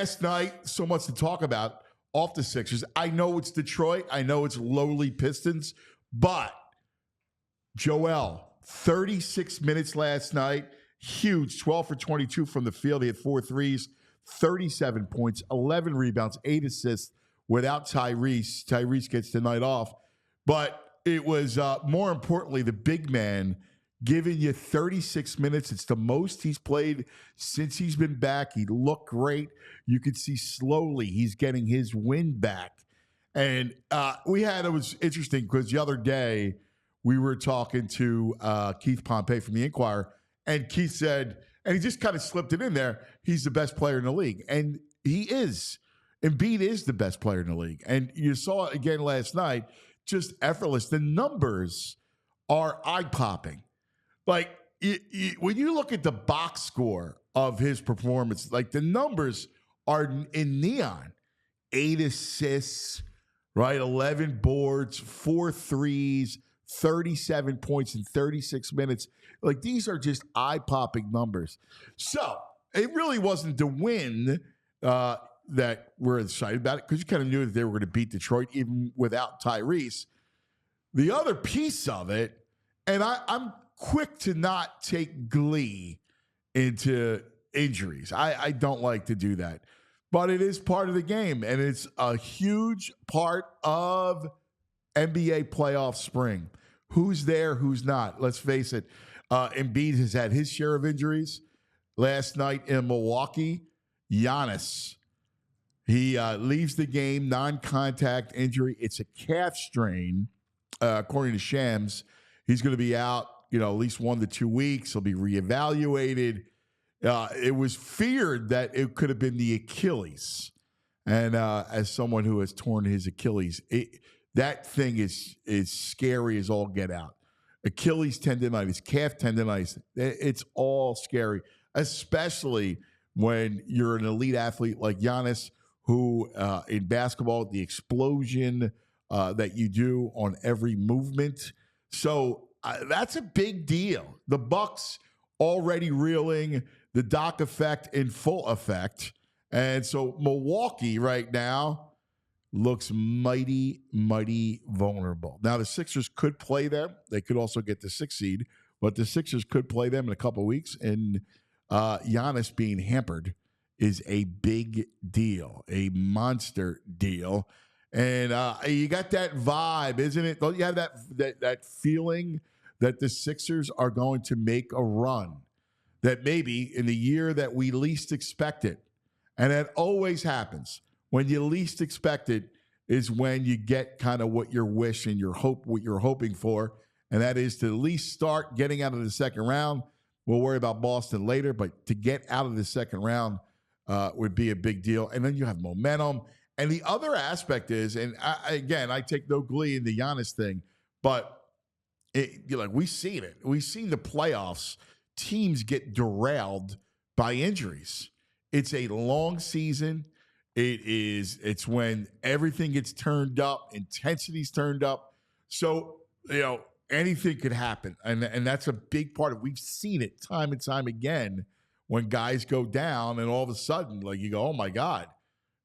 last night, so much to talk about off the Sixers. I know it's Detroit. I know it's lowly Pistons. But Joel, 36 minutes last night. Huge, 12 for 22 from the field. He had 4 threes, 37 points, 11 rebounds, 8 assists without Tyrese. Tyrese gets the night off. But it was, more importantly, the big man giving you 36 minutes. It's the most he's played since he's been back. He looked great. You could see slowly he's getting his wind back. And it was interesting because the other day we were talking to Keith Pompey from the Inquirer, and Keith said, and he just kind of slipped it in there, he's the best player in the league. And he is. Embiid is the best player in the league. And you saw it again last night, just effortless. The numbers are eye-popping. Like, when you look at the box score of his performance, like the numbers are in neon. 8 assists, right? 11 boards, 4 threes, 37 points in 36 minutes. Like, these are just eye-popping numbers. So, it really wasn't the win that we're excited about it, because you kind of knew that they were going to beat Detroit even without Tyrese. The other piece of it, and I'm quick to not take glee into injuries. I don't like to do that. But it is part of the game, and it's a huge part of NBA playoff spring. Who's there, who's not? Let's face it. Embiid has had his share of injuries. Last night in Milwaukee, Giannis, he leaves the game, non-contact injury. It's a calf strain, according to Shams. He's going to be out, at least 1 to 2 weeks. He'll be reevaluated. It was feared that it could have been the Achilles. And as someone who has torn his Achilles, that thing is scary as all get out. Achilles tendonitis, calf tendonitis, it's all scary, especially when you're an elite athlete like Giannis, who in basketball, the explosion that you do on every movement. So that's a big deal. The Bucks already reeling, the Doc effect in full effect. And so Milwaukee right now looks mighty, mighty vulnerable. Now, the Sixers could play them. They could also get the 6th seed, but the Sixers could play them in a couple of weeks. And Giannis being hampered is a big deal, a monster deal. And you got that vibe, isn't it? Don't you have that feeling that the Sixers are going to make a run, that maybe in the year that we least expect it, and that always happens. When you least expect it is when you get kind of what you're wishing, what you're hoping for, and that is to at least start getting out of the second round. We'll worry about Boston later, but to get out of the second round would be a big deal. And then you have momentum. And the other aspect is, and I take no glee in the Giannis thing, but we've seen it. We've seen the playoffs. Teams get derailed by injuries. It's a long season. It's when everything gets turned up, intensity's turned up. So, anything could happen. And that's a big part of, we've seen it time and time again when guys go down and all of a sudden, like, you go, oh my God,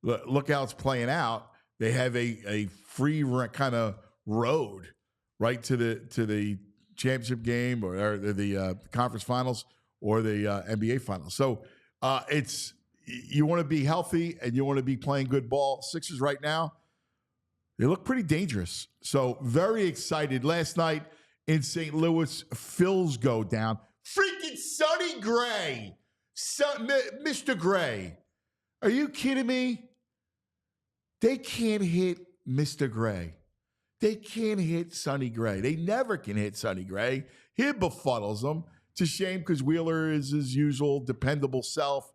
look how it's playing out. They have a free kind of road right to the championship game or the conference finals or the NBA finals. So you want to be healthy and you want to be playing good ball. Sixers right now, they look pretty dangerous. So very excited. Last night in St. Louis, Phils go down. Freaking Sonny Gray. Mr. Gray. Are you kidding me? They can't hit Mr. Gray. They can't hit Sonny Gray. They never can hit Sonny Gray. He befuddles them. It's a shame because Wheeler is his usual dependable self.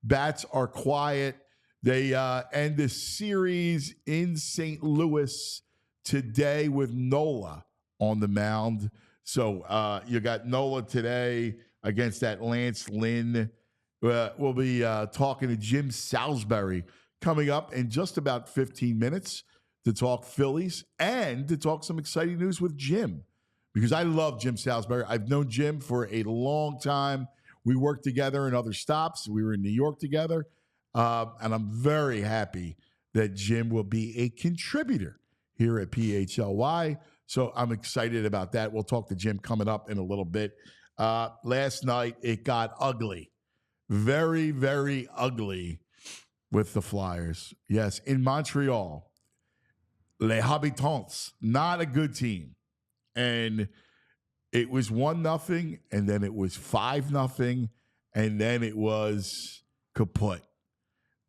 Bats are quiet. They end the series in St. Louis today with Nola on the mound. So you got Nola today against that Lance Lynn. We'll be talking to Jim Salisbury coming up in just about 15 minutes to talk Phillies and to talk some exciting news with Jim, because I love Jim Salisbury. I've known Jim for a long time. We worked together in other stops. We were in New York together. And I'm very happy that Jim will be a contributor here at PHLY. So I'm excited about that. We'll talk to Jim coming up in a little bit. Last night, it got ugly. Very, very ugly with the Flyers. Yes, in Montreal, Les Habitants, not a good team. And it was 1-0, and then it was 5-0, and then it was kaput.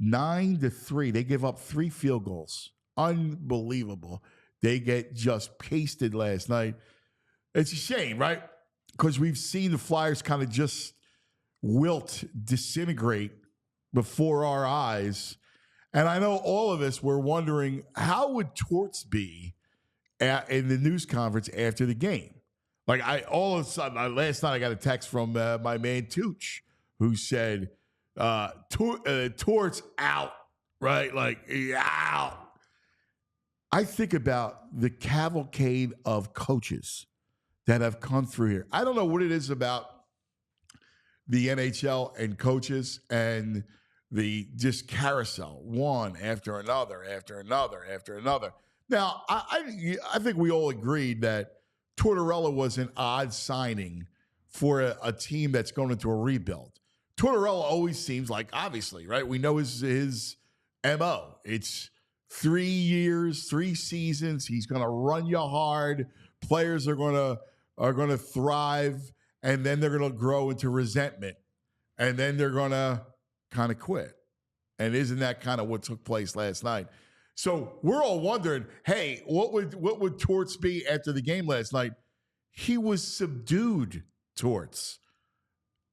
9-3. They give up 3 field goals. Unbelievable. They get just pasted last night. It's a shame, right? Because we've seen the Flyers kind of just wilt, disintegrate before our eyes. And I know all of us were wondering, how would Torts be in the news conference after the game? Like, all of a sudden, last night I got a text from my man Tooch, who said, Torts out, right? Like, out. I think about the cavalcade of coaches that have come through here. I don't know what it is about the NHL and coaches and the just carousel, one after another, after another, after another. Now, I think we all agreed that Tortorella was an odd signing for a team that's going into a rebuild. Tortorella always seems like, obviously, right? We know his MO. It's 3 years, 3 seasons. He's going to run you hard. Players are going to thrive, and then they're going to grow into resentment, and then they're going to kind of quit. And isn't that kind of what took place last night? So we're all wondering, hey, what would Torts be after the game last night? He was subdued, Torts.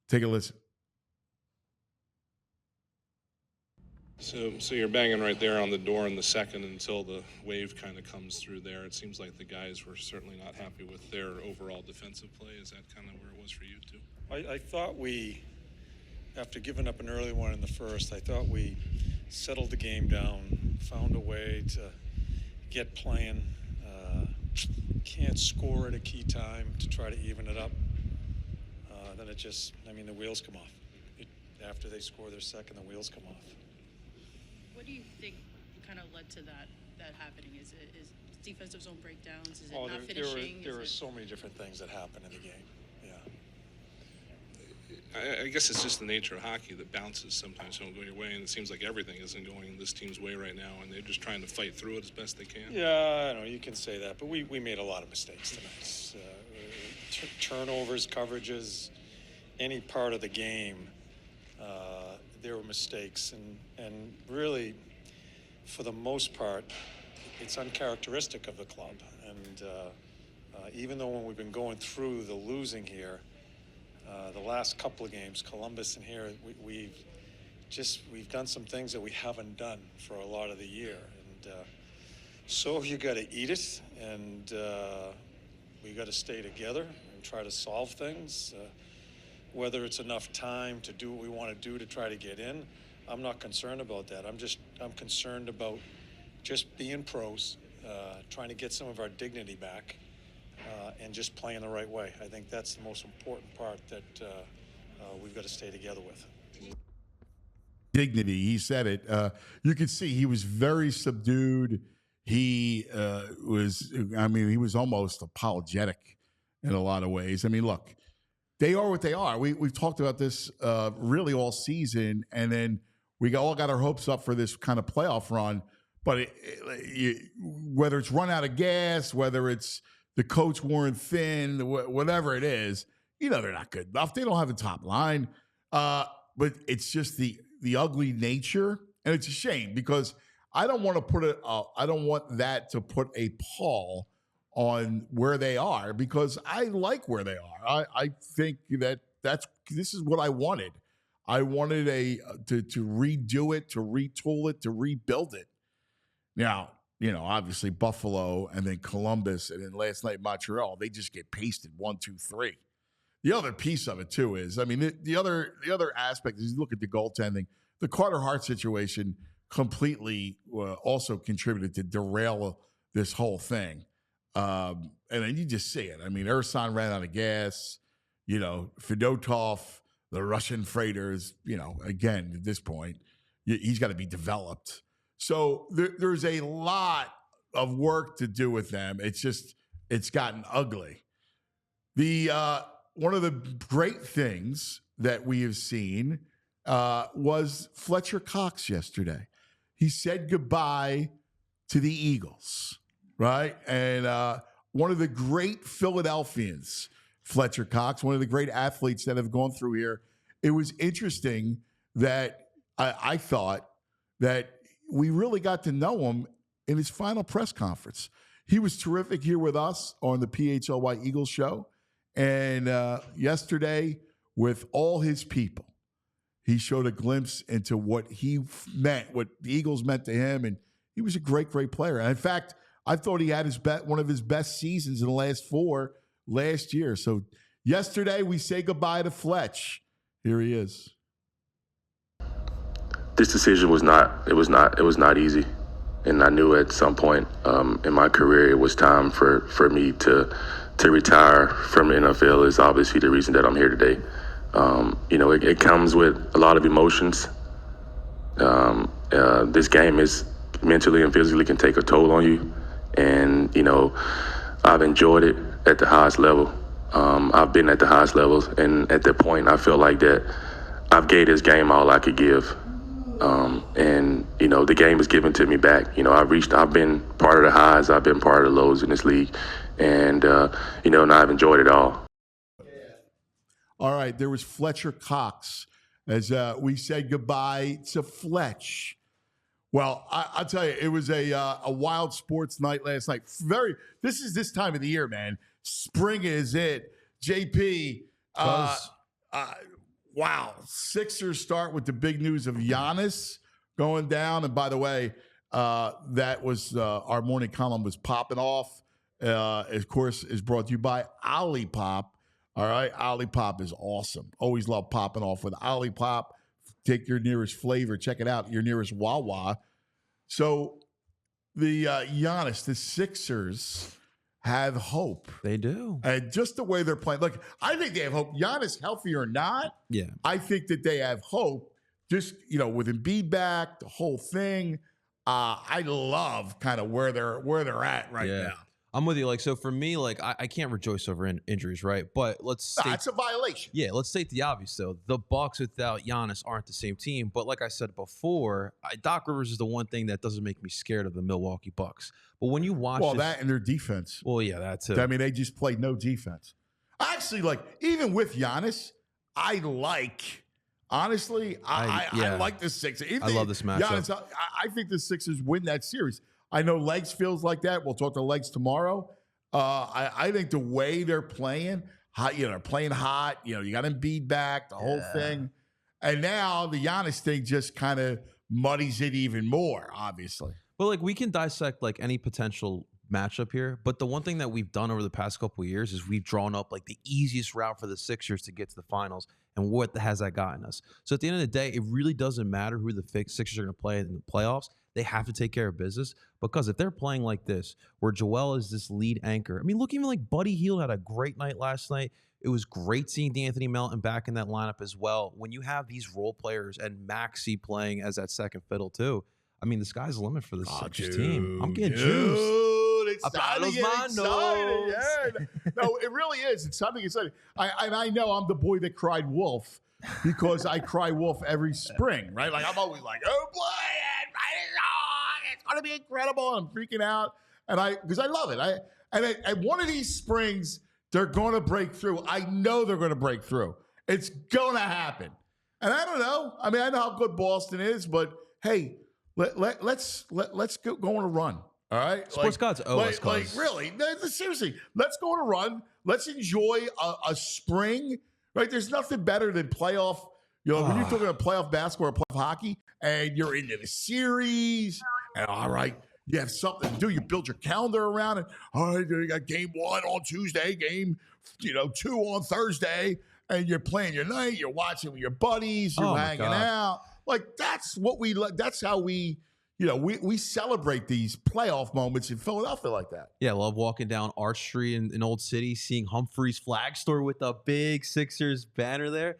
Take a listen. So you're banging right there on the door in the second until the wave kind of comes through there. It seems like the guys were certainly not happy with their overall defensive play. Is that kind of where it was for you too? I thought we, after giving up an early one in the first, I thought we settled the game down, found a way to get playing. Can't score at a key time to try to even it up. Then it just, the wheels come off. After they score their second, the wheels come off. What do you think kind of led to that happening? Is defensive zone breakdowns? Is it not finishing? There are so many different things that happen in the game. I guess it's just the nature of hockey that bounces sometimes don't go your way, and it seems like everything isn't going this team's way right now, and they're just trying to fight through it as best they can. Yeah, I know you can say that, but we made a lot of mistakes tonight. Turnovers, coverages, any part of the game, there were mistakes, and really, for the most part, it's uncharacteristic of the club. And even though when we've been going through the losing here, the last couple of games, Columbus and here, we've done some things that we haven't done for a lot of the year. And so you got to eat it, and we got to stay together and try to solve things. Whether it's enough time to do what we want to do to try to get in, I'm not concerned about that. I'm concerned about just being pros, trying to get some of our dignity back. And just playing the right way. I think that's the most important part that we've got to stay together with. Dignity, he said it. You could see he was very subdued. He was almost apologetic in a lot of ways. Look, they are what they are. We've talked about this really all season, and then we all got our hopes up for this kind of playoff run. But whether it's run out of gas, whether it's the coach worn thin, whatever it is, they're not good enough. They don't have the top line. But it's just the ugly nature. And it's a shame because I don't want that to put a pall on where they are because I like where they are. I think this is what I wanted. I wanted to redo it, to retool it, to rebuild it. Now, obviously Buffalo and then Columbus and then last night Montreal, they just get pasted 1-2-3. The other piece of it too is, the other aspect is you look at the goaltending. The Carter Hart situation completely also contributed to derail this whole thing. And then you just see it. Ersan ran out of gas. Fedotov, the Russian freighters. Again at this point, he's got to be developed. So there's a lot of work to do with them. It's gotten ugly. One of the great things that we have seen was Fletcher Cox yesterday. He said goodbye to the Eagles, right? And one of the great Philadelphians, Fletcher Cox, one of the great athletes that have gone through here. It was interesting that I thought that we really got to know him in his final press conference. He was terrific here with us on the PHLY Eagles show. And yesterday, with all his people, he showed a glimpse into what he meant, what the Eagles meant to him. And he was a great, great player. And in fact, I thought he had one of his best seasons in the last 4 last year. So yesterday, we say goodbye to Fletch. Here he is. This decision was not easy. And I knew at some point in my career it was time for me to retire from the NFL. Is obviously the reason that I'm here today. It comes with a lot of emotions. This game is mentally and physically can take a toll on you. And, I've enjoyed it at the highest level. I've been at the highest levels. And at that point, I feel like that I've gave this game all I could give. The game is given to me back. I've been part of the highs, I've been part of the lows in this league, and I've enjoyed it all. All right, there was Fletcher Cox as we said goodbye to Fletch. Well, I'll tell you, it was a wild sports night last night. This is this time of the year, man. Spring is it. JP, wow. Sixers start with the big news of Giannis going down. And by the way, that was our morning column was popping off. Of course, is brought to you by Olipop. All right. Olipop is awesome. Always love popping off with Olipop. Take your nearest flavor. Check it out. Your nearest Wawa. So the Giannis, the Sixers have hope. They do. And just the way they're playing. Look, I think they have hope. Giannis, healthy or not, yeah, I think that they have hope. Just, with Embiid back, the whole thing. I love kind of where they're at right now. I'm with you. So for me, I can't rejoice over injuries, right? But that's a violation. Yeah, let's state the obvious, though. The Bucks without Giannis aren't the same team. But like I said before, Doc Rivers is the one thing that doesn't make me scared of the Milwaukee Bucks. But when you watch that and their defense. Well, yeah, that too. I mean, they just played no defense. Actually, even with Giannis, I like the Sixers. I love this matchup. Giannis, I think the Sixers win that series. I know Legs feels like that. We'll talk to Legs tomorrow. I think the way they're playing, they're playing hot. You got Embiid back, the whole thing. And now the Giannis thing just kind of muddies it even more, obviously. But we can dissect any potential matchup here. But the one thing that we've done over the past couple of years is we've drawn up the easiest route for the Sixers to get to the finals. And what has that gotten us? So at the end of the day, it really doesn't matter who the Sixers are going to play in the playoffs. They have to take care of business, because if they're playing like this, where Joel is this lead anchor. I mean, look, even Buddy Hield had a great night last night. It was great seeing D'Anthony Melton back in that lineup as well. When you have these role players and Maxey playing as that second fiddle too, I mean, the sky's the limit for this Sixers team. I'm getting juiced. Exciting. Yeah. No, it really is. It's something exciting. I know I'm the boy that cried wolf because I cry wolf every spring, right? I'm always oh boy, it's going to be incredible. I'm freaking out. Because I love it. And one of these springs, they're going to break through. I know they're going to break through. It's going to happen. And I don't know. I mean, I know how good Boston is, but hey, let's go on a run. All right, sports gods owe us. Really, seriously, let's go on a run. Let's enjoy a spring. Right, there's nothing better than playoff. When you're talking about playoff basketball or playoff hockey, and you're into the series, and all right, you have something to do. You build your calendar around it. All right, you got game 1 on Tuesday, game 2 on Thursday, and you're playing your night. You're watching with your buddies. You're hanging out. That's what we. That's how we we celebrate these playoff moments in Philadelphia like that. Yeah, I love walking down Arch Street in Old City, seeing Humphrey's flag store with a big Sixers banner there.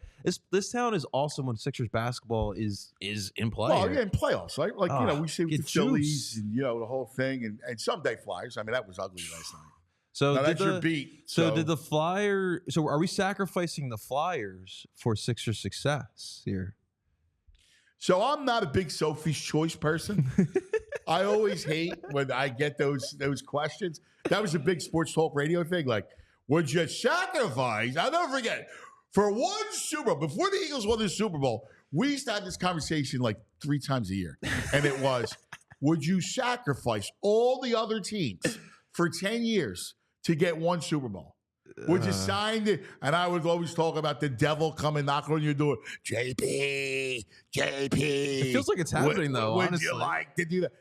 This town is awesome when Sixers basketball is in play. Well, here. yeah, in playoffs, right? Like, we see with the get Phillies juice. and, the whole thing and someday Flyers. I mean, that was ugly last night. So Now, did that's your beat. So did the Flyers? So are we sacrificing the Flyers for Sixers success here? So I'm not a big Sophie's Choice person. I always hate when I get those questions. That was a big sports talk radio thing. Like, would you sacrifice? I'll never forget. For one Super Bowl, before the Eagles won the Super Bowl, we used to have this conversation like 3 times a year. And it was, would you sacrifice all the other teams for 10 years to get one Super Bowl? Would you sign it? And I would always talk about the devil coming knocking on your door. JP. It feels like it's happening, though, Would honestly. you like to do that?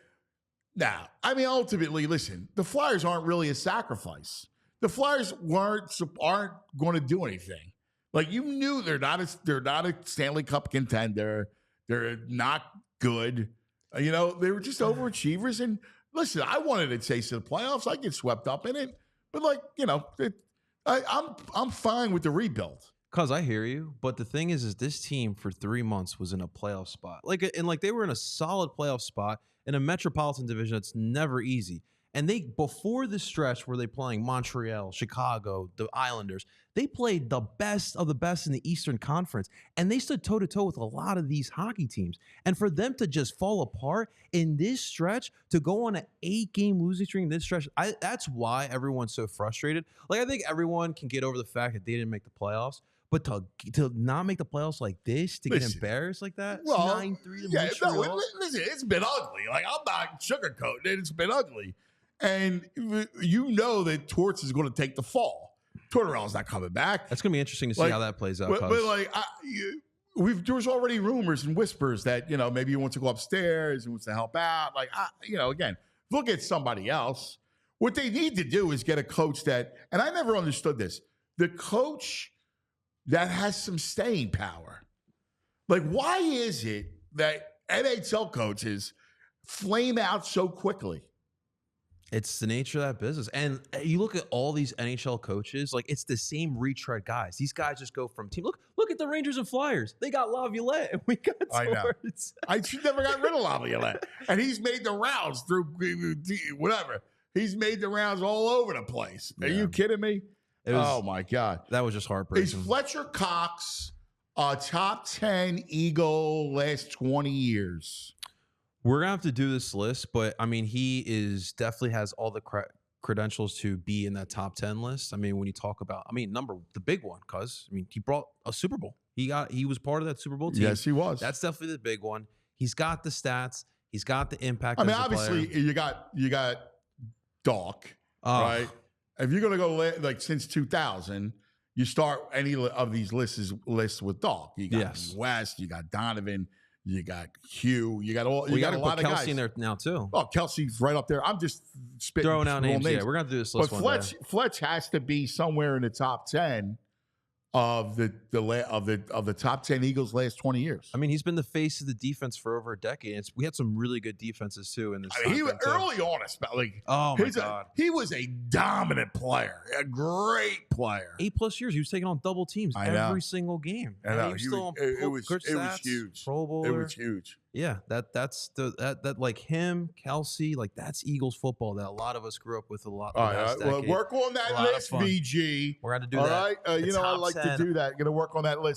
Now, I mean, ultimately, listen, the Flyers aren't really a sacrifice. The Flyers aren't going to do anything. Like, you knew they're not a Stanley Cup contender. They're not good. They were just overachievers. And listen, I wanted a taste of the playoffs. I get swept up in it. But I'm fine with the rebuild. Cause I hear you, but the thing is this team for 3 months was in a playoff spot. They were in a solid playoff spot in a metropolitan division that's never easy. And before the stretch where they playing Montreal, Chicago, the Islanders, they played the best of the best in the Eastern Conference. And they stood toe-to-toe with a lot of these hockey teams. And for them to just fall apart in this stretch, to go on an 8-game losing streak in this stretch, that's why everyone's so frustrated. I think everyone can get over the fact that they didn't make the playoffs. But to not make the playoffs like this, to get embarrassed like that, 9-3 to Montreal. Listen, it's been ugly. I'm not sugarcoating it. It's been ugly. And that Torts is going to take the fall. Tortorella's not coming back. That's going to be interesting to see how that plays out. There's already rumors and whispers that, maybe he wants to go upstairs and wants to help out. Again, look at somebody else. What they need to do is get a coach and I never understood this, the coach that has some staying power. Why is it that NHL coaches flame out so quickly? It's the nature of that business. And you look at all these NHL coaches, it's the same retread guys. These guys just go from team. Look at the Rangers and Flyers. They got Laviolette and we got Torts. I never got rid of Laviolette. And he's made the rounds through whatever. He's made the rounds all over the place. Are you kidding me? Oh, my God. That was just heartbreaking. Is Fletcher Cox a top 10 Eagle last 20 years? We're going to have to do this list, but, he definitely has all the credentials to be in that top 10 list. When you talk about, the big one, he brought a Super Bowl. He was part of that Super Bowl team. Yes, he was. That's definitely the big one. He's got the stats. He's got the impact. Obviously, you got Doc, right? If you're going to go since 2000, you start any of these lists with Doc. You got West, you got Donovan, you got Hugh, you got all. You got a lot of Kelsey guys in there now too. Oh, Kelsey's right up there. I'm just spitting throwing out names. Yeah, we're gonna do this list. But Fletch has to be somewhere in the top 10 of the top 10 Eagles last 20 years. He's been the face of the defense for over a decade. We had some really good defenses too in this. He was early on, oh my God, he was a dominant player, a great player. 8+ years, he was taking on double teams every single game. I know. He was still on it was huge. Pro Bowler. It was huge. Yeah, that's him, Kelsey, that's Eagles football that a lot of us grew up with a lot. All right, well, work on that list, VG. We're going to do all that. All right, I like to do that. Going to work on that list.